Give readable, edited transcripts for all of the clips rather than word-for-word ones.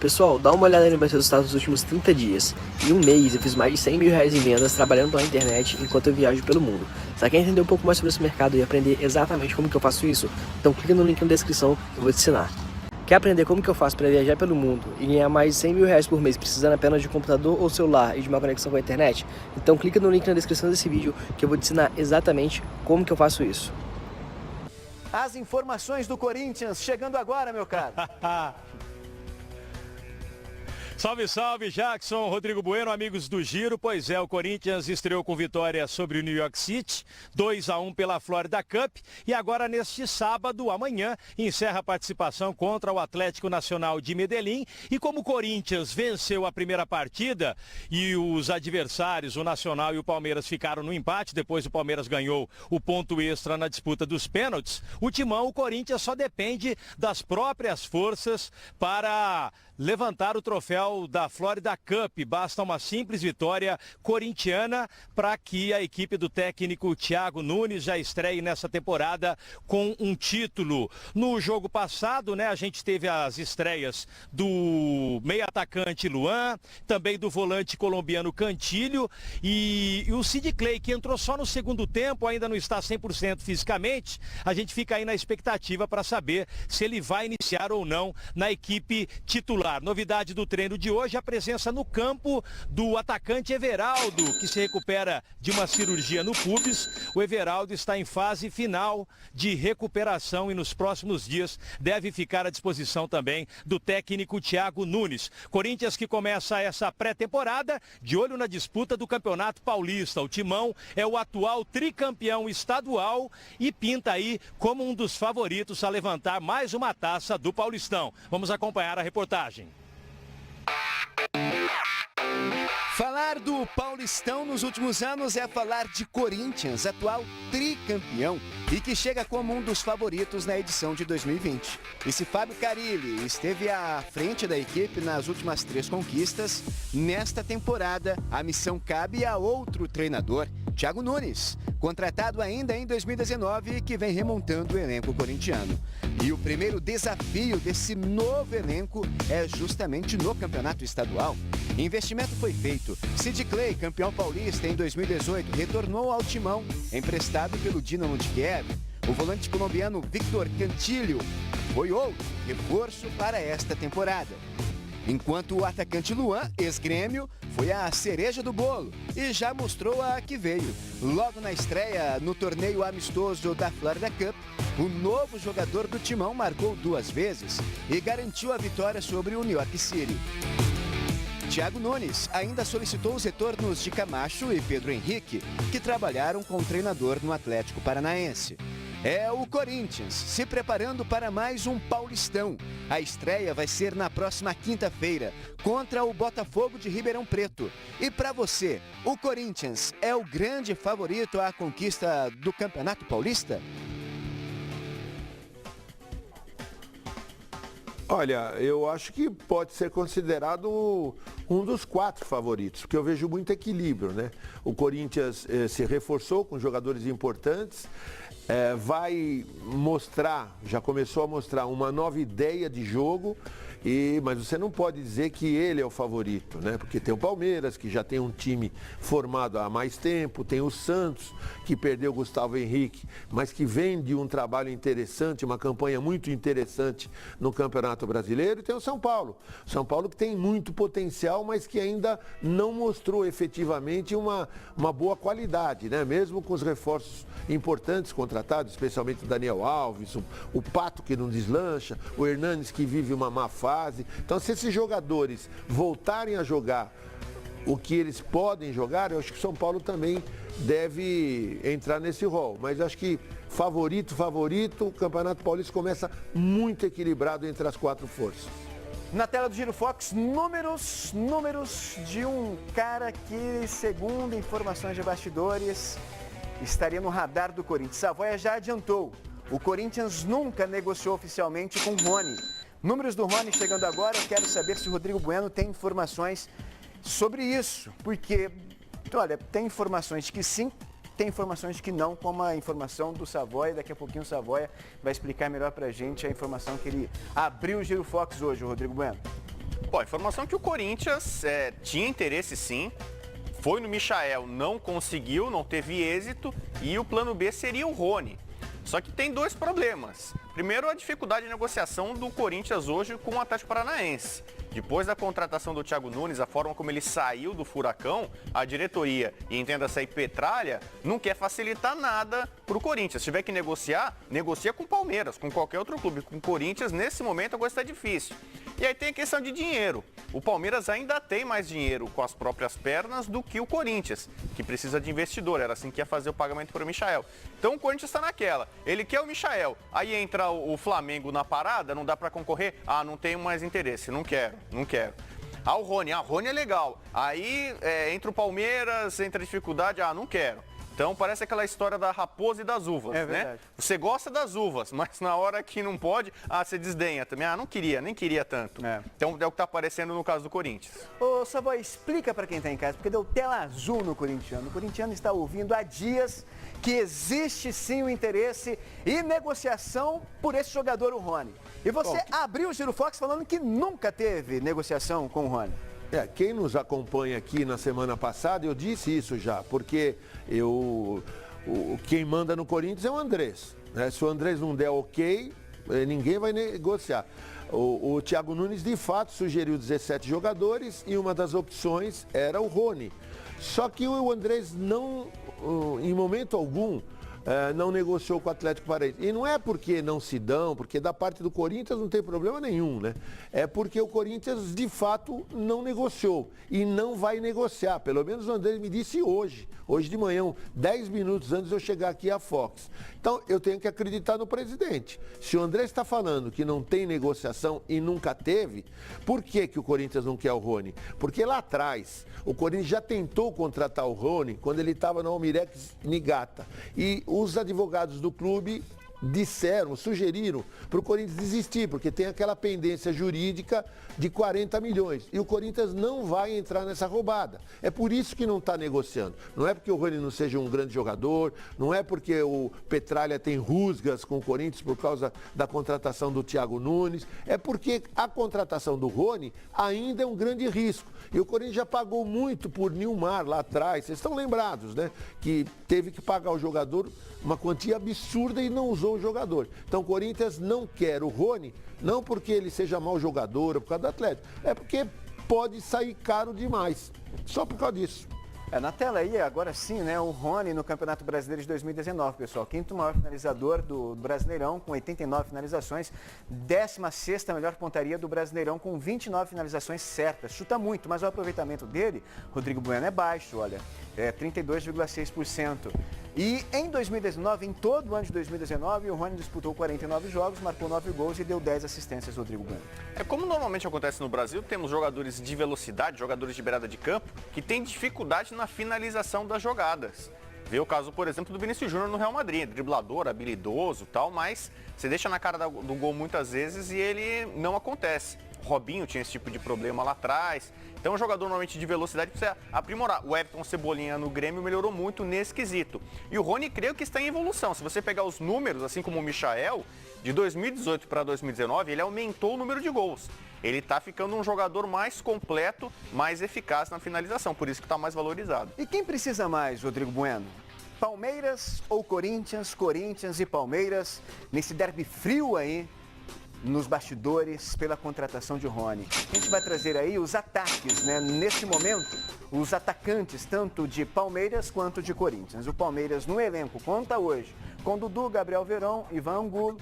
Pessoal, dá uma olhada nos meus resultados dos últimos 30 dias. Em um mês eu fiz mais de 100 mil reais em vendas trabalhando pela internet enquanto eu viajo pelo mundo. Você quer entender um pouco mais sobre esse mercado e aprender exatamente como que eu faço isso? Então clica no link na descrição que eu vou te ensinar. Quer aprender como que eu faço para viajar pelo mundo e ganhar mais de 100 mil reais por mês precisando apenas de um computador ou celular e de uma conexão com a internet? Então clica no link na descrição desse vídeo que eu vou te ensinar exatamente como que eu faço isso. As informações do Corinthians chegando agora, meu caro. Salve, salve, Jackson, Rodrigo Bueno, amigos do Giro. Pois é, o Corinthians estreou com vitória sobre o New York City, 2-1 pela Florida Cup. E agora, neste sábado, amanhã, encerra a participação contra o Atlético Nacional de Medellín. E como o Corinthians venceu a primeira partida e os adversários, o Nacional e o Palmeiras, ficaram no empate, depois o Palmeiras ganhou o ponto extra na disputa dos pênaltis, o timão, o Corinthians, só depende das próprias forças para levantar o troféu da Florida Cup. Basta uma simples vitória corintiana para que a equipe do técnico Thiago Nunes já estreie nessa temporada com um título. No jogo passado, a gente teve as estreias do meio-atacante Luan, também do volante colombiano Cantilho e o Sid Clay, que entrou só no segundo tempo, ainda não está 100% fisicamente. A gente fica aí na expectativa para saber se ele vai iniciar ou não na equipe titular. Novidade do treino de hoje, a presença no campo do atacante Everaldo, que se recupera de uma cirurgia no pubis. O Everaldo está em fase final de recuperação e nos próximos dias deve ficar à disposição também do técnico Thiago Nunes. Corinthians que começa essa pré-temporada de olho na disputa do Campeonato Paulista. O Timão é o atual tricampeão estadual e pinta aí como um dos favoritos a levantar mais uma taça do Paulistão. Vamos acompanhar a reportagem. Falar do Paulistão nos últimos anos é falar de Corinthians, atual tricampeão e que chega como um dos favoritos na edição de 2020. E se Fábio Carille esteve à frente da equipe nas últimas 3 conquistas, nesta temporada a missão cabe a outro treinador, Thiago Nunes, contratado ainda em 2019 e que vem remontando o elenco corintiano. E o primeiro desafio desse novo elenco é justamente no campeonato estadual. Investimento foi feito. Sid Clay, campeão paulista em 2018, retornou ao timão, emprestado pelo Dinamo de Kiev. O volante colombiano Victor Cantillo foi outro reforço para esta temporada. Enquanto o atacante Luan, ex-Grêmio, foi a cereja do bolo e já mostrou a que veio. Logo na estreia no torneio amistoso da Florida Cup, o novo jogador do timão marcou 2 vezes e garantiu a vitória sobre o New York City. Thiago Nunes ainda solicitou os retornos de Camacho e Pedro Henrique, que trabalharam com o treinador no Atlético Paranaense. É o Corinthians se preparando para mais um Paulistão. A estreia vai ser na próxima quinta-feira, contra o Botafogo de Ribeirão Preto. E para você, o Corinthians é o grande favorito à conquista do Campeonato Paulista? Olha, eu acho que pode ser considerado um dos 4 favoritos, porque eu vejo muito equilíbrio, O Corinthians se reforçou com jogadores importantes, vai mostrar, já começou a mostrar uma nova ideia de jogo, mas você não pode dizer que ele é o favorito, Porque tem o Palmeiras, que já tem um time formado há mais tempo, tem o Santos, que perdeu o Gustavo Henrique, mas que vem de um trabalho interessante, uma campanha muito interessante no Campeonato Brasileiro, e tem o São Paulo. São Paulo que tem muito potencial, mas que ainda não mostrou efetivamente uma boa qualidade, Mesmo com os reforços importantes contratados, especialmente o Daniel Alves, o Pato que não deslancha, o Hernanes que vive uma má fase. Então, se esses jogadores voltarem a jogar o que eles podem jogar, eu acho que o São Paulo também deve entrar nesse rol. Mas acho que favorito, o Campeonato Paulista começa muito equilibrado entre as 4 forças. Na tela do Giro Fox, números de um cara que, segundo informações de bastidores, estaria no radar do Corinthians. Savoia já adiantou. O Corinthians nunca negociou oficialmente com o Rony. Números do Rony chegando agora, eu quero saber se o Rodrigo Bueno tem informações sobre isso. Porque, olha, tem informações de que sim, tem informações de que não, como a informação do Savoia. Daqui a pouquinho o Savoia vai explicar melhor pra gente a informação que ele abriu o Giro Fox hoje, o Rodrigo Bueno. Bom, a informação é que o Corinthians tinha interesse sim, foi no Michael, não conseguiu, não teve êxito e o plano B seria o Rony. Só que tem dois problemas. Primeiro, a dificuldade de negociação do Corinthians hoje com o Atlético Paranaense. Depois da contratação do Thiago Nunes, a forma como ele saiu do Furacão, a diretoria, e entenda-se aí Petralha, não quer facilitar nada para o Corinthians. Se tiver que negociar, negocia com o Palmeiras, com qualquer outro clube. Com o Corinthians, nesse momento, a coisa está difícil. E aí tem a questão de dinheiro. O Palmeiras ainda tem mais dinheiro com as próprias pernas do que o Corinthians, que precisa de investidor. Era assim que ia fazer o pagamento para o Michael. Então o Corinthians está naquela. Ele quer o Michael. Aí entra o Flamengo na parada, não dá para concorrer? Ah, não tenho mais interesse, não quero. Ah, o Rony é legal. Aí entra o Palmeiras, entra a dificuldade, não quero. Então parece aquela história da raposa e das uvas, né? Você gosta das uvas, mas na hora que não pode, você desdenha também. Não queria, nem queria tanto. Então é o que está aparecendo no caso do Corinthians. Ô, Savoy, explica para quem está em casa, porque deu tela azul no corintiano. O corintiano está ouvindo há dias que existe sim o interesse e negociação por esse jogador, o Rony. E você abriu o Giro Fox falando que nunca teve negociação com o Rony. Quem nos acompanha aqui na semana passada, eu disse isso já, porque quem manda no Corinthians é o Andrés. Né? Se o Andrés não der ok, ninguém vai negociar. O Thiago Nunes, de fato, sugeriu 17 jogadores e uma das opções era o Rony. Só que o Andrés não, em momento algum, não negociou com o Atlético Paranaense. E não é porque não se dão, porque da parte do Corinthians não tem problema nenhum, né? É porque o Corinthians, de fato, não negociou e não vai negociar. Pelo menos o André me disse hoje de manhã, 10 minutos antes de eu chegar aqui à Fox. Então, eu tenho que acreditar no presidente. Se o André está falando que não tem negociação e nunca teve, por que o Corinthians não quer o Rony? Porque lá atrás, o Corinthians já tentou contratar o Rony quando ele estava no Almirex Niigata. E os advogados do clube sugeriram para o Corinthians desistir, porque tem aquela pendência jurídica de 40 milhões. E o Corinthians não vai entrar nessa roubada. É por isso que não está negociando. Não é porque o Rony não seja um grande jogador, não é porque o Petralha tem rusgas com o Corinthians por causa da contratação do Thiago Nunes, é porque a contratação do Rony ainda é um grande risco. E o Corinthians já pagou muito por Nilmar lá atrás, vocês estão lembrados, né? Que teve que pagar o jogador uma quantia absurda e não usou o jogador. Então o Corinthians não quer o Rony, não porque ele seja mau jogador ou por causa do Atlético, é porque pode sair caro demais, só por causa disso. Na tela aí, agora sim, né, o Rony no Campeonato Brasileiro de 2019, pessoal. Quinto maior finalizador do Brasileirão, com 89 finalizações. 16ª melhor pontaria do Brasileirão, com 29 finalizações certas. Chuta muito, mas o aproveitamento dele, Rodrigo Bueno, é baixo, olha. É 32,6%. E em 2019, em todo o ano de 2019, o Rony disputou 49 jogos, marcou 9 gols e deu 10 assistências, Rodrigo Bueno. Como normalmente acontece no Brasil, temos jogadores de velocidade, jogadores de beirada de campo, que têm dificuldade na finalização das jogadas. Vê o caso, por exemplo, do Vinícius Júnior no Real Madrid, driblador, habilidoso e tal, mas você deixa na cara do gol muitas vezes e ele não acontece. O Robinho tinha esse tipo de problema lá atrás. Então, um jogador normalmente de velocidade precisa aprimorar. O Everton Cebolinha no Grêmio melhorou muito nesse quesito. E o Rony, creio que está em evolução. Se você pegar os números, assim como o Michael, de 2018 para 2019, ele aumentou o número de gols. Ele está ficando um jogador mais completo, mais eficaz na finalização. Por isso que está mais valorizado. E quem precisa mais, Rodrigo Bueno? Palmeiras ou Corinthians? Corinthians e Palmeiras, nesse derby frio aí, nos bastidores pela contratação de Rony. A gente vai trazer aí os ataques, né? Neste momento, os atacantes tanto de Palmeiras quanto de Corinthians. O Palmeiras no elenco conta hoje com Dudu, Gabriel Veron, Ivan Angulo,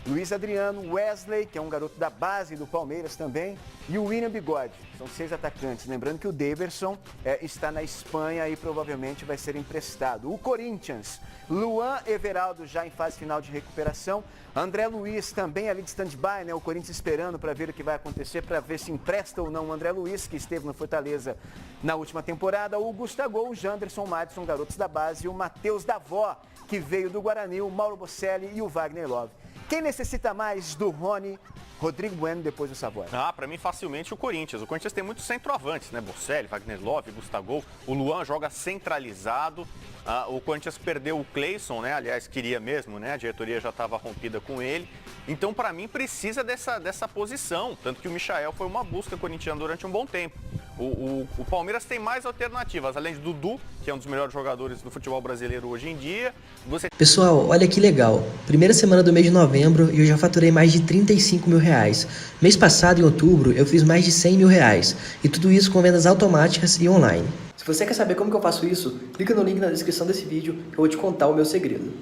Luiz Adriano, Wesley, que é um garoto da base do Palmeiras também, e o William Bigode. São 6 atacantes. Lembrando que o Daverson está na Espanha e provavelmente vai ser emprestado. O Corinthians, Luan Everaldo já em fase final de recuperação. André Luiz também ali de stand-by, né? O Corinthians esperando para ver o que vai acontecer, para ver se empresta ou não o André Luiz, que esteve no Fortaleza na última temporada. O Gustavo, o Janderson, o Madison, garotos da base, e o Matheus Davó, que veio do Guarani, o Mauro Bocelli e o Wagner Love. Quem necessita mais do Rony? Rodrigo Bueno depois do Savoia. Para mim, facilmente o Corinthians. O Corinthians tem muitos centroavantes, né? Bocelli, Wagner Love, Gustavo. O Luan joga centralizado. O Corinthians perdeu o Cleison, né? Aliás, queria mesmo, né? A diretoria já estava rompida com ele. Então, para mim, precisa dessa posição. Tanto que o Michael foi uma busca corintiana durante um bom tempo. O Palmeiras tem mais alternativas, além de Dudu, que é um dos melhores jogadores do futebol brasileiro hoje em dia. Pessoal, olha que legal. Primeira semana do mês de novembro e eu já faturei mais de 35 mil reais. Mês passado, em outubro, eu fiz mais de 100 mil reais. E tudo isso com vendas automáticas e online. Se você quer saber como que eu faço isso, clica no link na descrição desse vídeo que eu vou te contar o meu segredo.